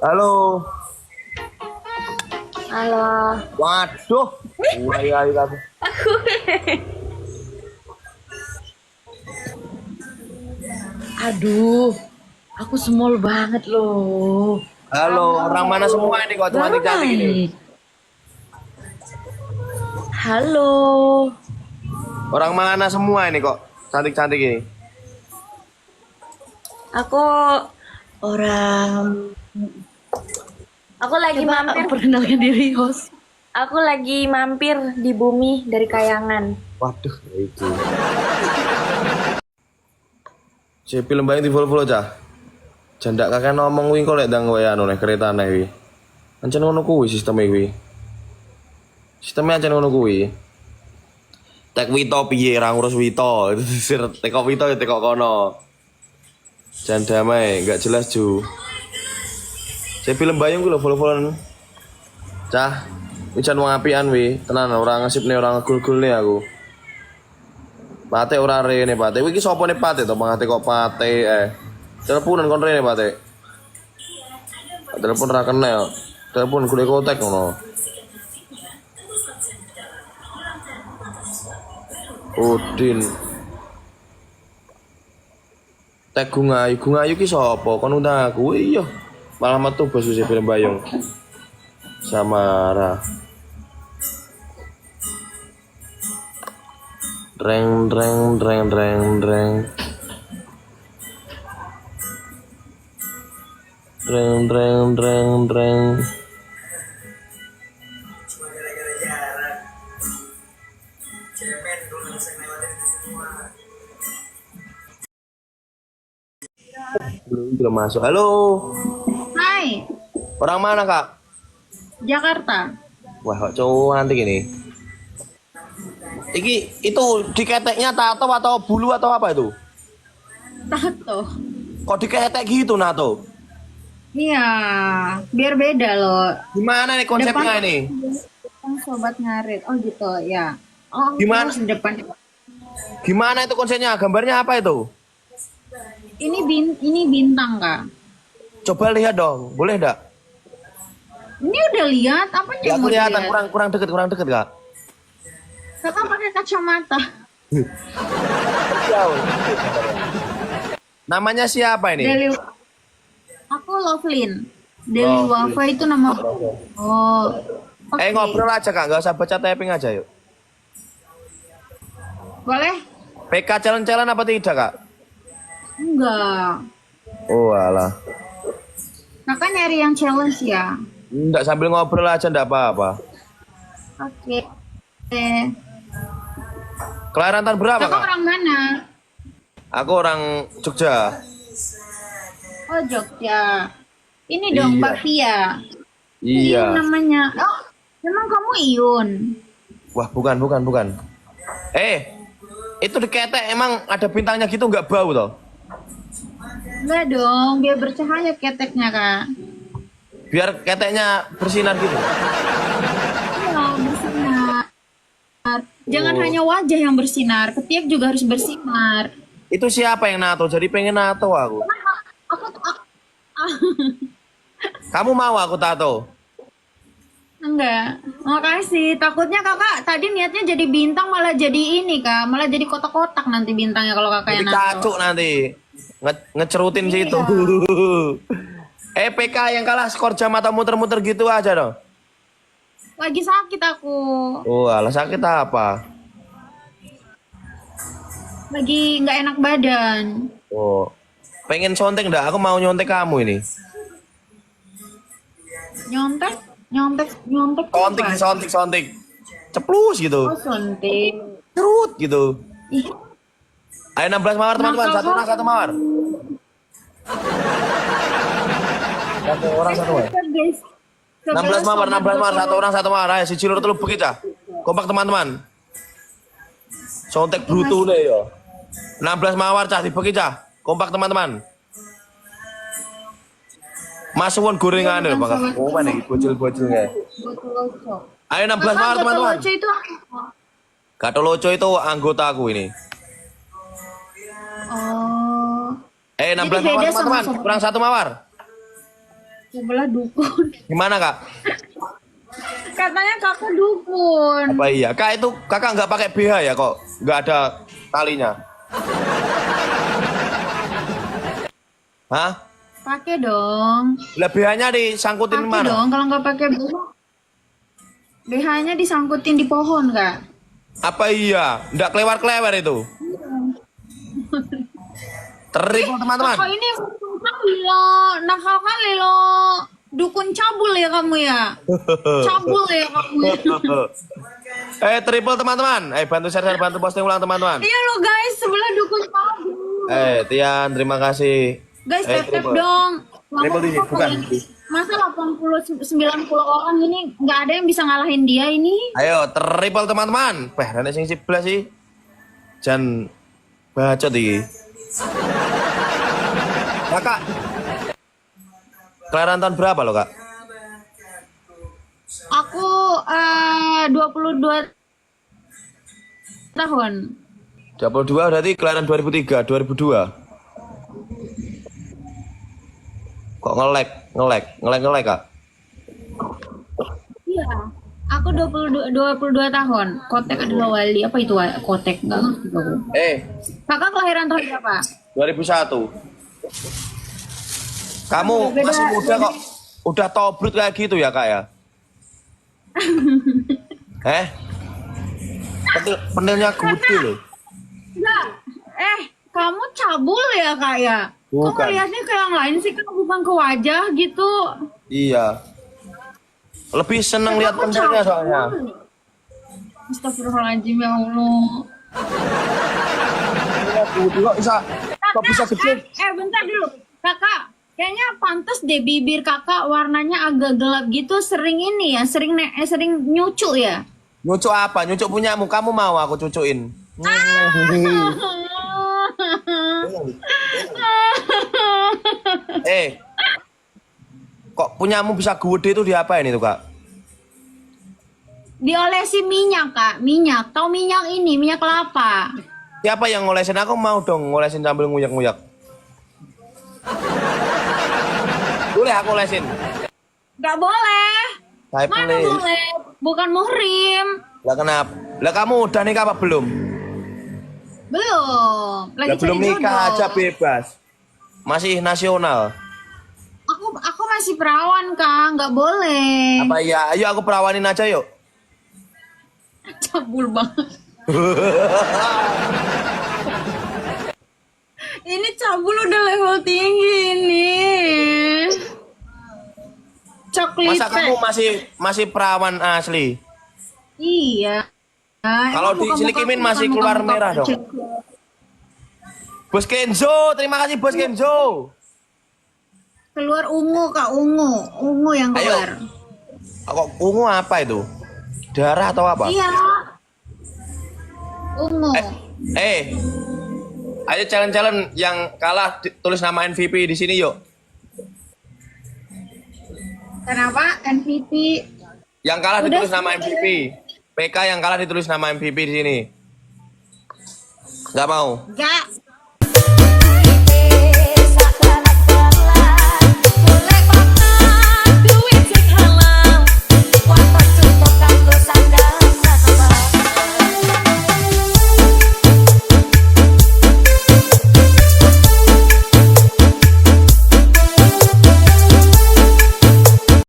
Halo. Halo. Waduh. Mulai ayo aku. Aduh, aku semol banget loh. Halo, orang mana semua ini kok Baru cantik-cantik ini? naik. Halo. Orang mana semua ini kok cantik-cantik ini? Aku orang. Aku lagi Coba mampir. perkenalkan diri, host. Aku lagi mampir di bumi dari Kayangan. Waduh, itu. Si film bayang di follow cah. Jandak kakek ngomong kuwi kok lek ndang kowe anu nek kereta nek kuwi. Ancen ngono kuwi sisteme kuwi. Sistemnya ancen ngono kuwi. Tek Wito piye ra ngurus Wito. Teko Wito ya teko kono. Jan damai, enggak jelas Ju. Si film bayang kuwi lho follow-followan. Cah, iki jan wong apian wi, tenan ora ngesipne ora ngegul-gulne aku. Pate ora rene Pate. Iki sapa ne Pate to mangate kok Pate teleponan kon rene Pate. Telepon ra kena yo. Telepon kudu kontak ngono. Udin. Tek Gungayu ki sapa? Kon undang aku. Iya. Malah metu bos wis film bayong. Samara. Dreng dreng dreng dreng dreng. Dreng dreng dreng dreng. Belum masuk. Halo. Hai, Orang mana, Kak? Jakarta. Wah, kok cowok nanti gini. Iki itu diketeknya tato atau bulu atau apa itu? Tato. Kok diketek gitu Nato? Iya, biar beda loh. Gimana nih konsepnya Depan- ini? Depan sobat ngarit. Oh gitu, ya. Oh, Gimana? terus depan. Gimana itu konsepnya? Gambarnya apa itu? Ini bintang, Kak. Coba lihat dong, boleh enggak? Ini udah lihat apanya Ya yang mau kelihatan dilihat? kurang deket Kak. Kakak pakai kacamata. Namanya siapa ini? Deli Aku Lovelyn. Deli Lovelyn. Wafa itu nama. Oh. Oke. Ngobrol aja Kak, nggak usah baca typing aja yuk. Boleh? PK challenge apa tidak Kak? Enggak. Oh alah. Kakak nyari yang challenge ya? Enggak sambil ngobrol aja enggak apa-apa. Oke. Kelahiran tahun berapa Kakak Kak? orang mana? Aku orang Jogja. Oh, Jogja. Ini dong, Iya. Mbak Pia. Iya. Ini namanya. Oh, memang kamu Iyun. Wah, bukan. Itu diketek emang ada bintangnya gitu nggak bau toh? Enggak dong, biar bercahaya keteknya, Kak. Biar keteknya bersinar gitu. Iya, bersinar. Jangan hanya wajah yang bersinar, ketiak juga harus bersinar. Itu siapa yang nato? Jadi pengen nato aku. Kamu mau aku tato? Enggak, makasih. Takutnya kakak tadi niatnya jadi bintang malah jadi ini, Kak. Malah jadi kotak-kotak nanti bintangnya kalau kakak Jadi yang nato. cacuk nanti. Ngecerutin situ. PK yang kalah skor jam atau muter-muter gitu aja dong. Lagi sakit aku. Oh, alah sakit apa? Lagi nggak enak badan. Oh. Pengen sontek enggak? Aku mau nyontek kamu ini. Nyontek tuh apa? Sontik. Ceplus gitu. Oh, suntik. Cerut gitu. Ih, Ayo 16 mawar teman-teman, Nakal satu mawar. Satu orang satu mawar. guys. 16 mawar, satu mawar. Ayo si cilur telu bukit ya. Kompak teman-teman. Sontek brutu deh yo. 16 mawar cah dibeki cah. Kompak teman-teman. Masuwon gorengan lho, Bang. Oh, mana iki bocil-bocilnya. Ayo 16 mawar teman-teman. Lucu itu apa? Gatot Loco itu anggota aku ini. Oh, 16 Jadi mawar beda sama teman-teman. sobat. Kurang 1 mawar. Sebelah dukun. Gimana kak? Katanya kakak dukun. Apa iya? Kak itu kakak nggak pakai BH ya kok? Nggak ada talinya? Hah? Pakai dong. Lah BH-nya disangkutin Pakai mana? dong. Kalau nggak pakai BH, BH-nya disangkutin di pohon kak. Apa iya? Nggak kelewar-kelewar itu? Triple teman-teman. Kakak ini nakal lo, nakal kali lo. Dukun cabul ya kamu ya. Cabul ya kamu. Triple teman-teman. Bantu share, bantu posting ulang teman-teman. Iya lo guys, sebelah dukun cabul. Tian, terima kasih. Guys, tap Triple. dong. Triple di sini, bukan. Masa 80 90 orang ini nggak ada yang bisa ngalahin dia ini? Ayo, triple teman-teman. Nenek sing 11 sih. Jan bacot iki. Kakak. Kelahiran tahun berapa lo, Kak? Aku 22 tahun. 22 berarti kelahiran 2003, 2002. Kok ngelek, Kak? Iya. Aku 22 tahun. Kotek adalah wali. Apa itu kotek? Enggak ngerti aku. Kakak kelahiran tahun berapa? 2001. Kamu masih muda kok. Udah tobrut kayak gitu ya, Kak ya? Penilnya gede loh. Enggak. Kamu cabul ya kak ya? Kok Bukan. ngeliatnya ke yang lain sih kak, bukan ke wajah gitu? Iya. Lebih seneng lihat Aku pentilnya cabul. soalnya. Astagfirullahaladzim ya Allah. Kok bisa gede? Bentar dulu. Kakak, kayaknya pantas deh bibir kakak warnanya agak gelap gitu. Sering ini ya, sering nyucu ya? Nyucuk apa? Nyucuk punyamu. Kamu mau aku cucuin? Kok punyamu bisa gede itu diapain itu, Kak? Diolesi minyak kak, minyak. Tahu minyak ini, minyak kelapa. Siapa yang ngolesin? Aku mau dong ngolesin sambil nguyak-nguyak. Boleh aku lesin? Gak boleh. Saya Mana boleh. boleh? Bukan muhrim. Lah kenapa? Lah kamu udah nikah apa belum? Belum. Lagi Lah belum cari nikah jodoh. aja bebas. Masih nasional. Aku masih perawan kak, nggak boleh. Apa iya? Ayo aku perawanin aja yuk. Cabul banget. Ini cabul udah level tinggi ini. Coklat. Masa kamu masih perawan asli? Iya. Kalau Emang diselikimin muka-muka masih keluar muka-muka merah dong. kecil. Bos Kenzo, terima kasih Bos Kenzo. Keluar ungu kak, ungu yang Ayo. keluar. Kok ungu apa itu? Darah atau apa? Iya. Ungu. Ayo challenge yang kalah tulis nama MVP di sini yuk. Kenapa MVP? Yang kalah Udah ditulis nama sih. MVP. PK yang kalah ditulis nama MVP di sini. Gak mau. Enggak.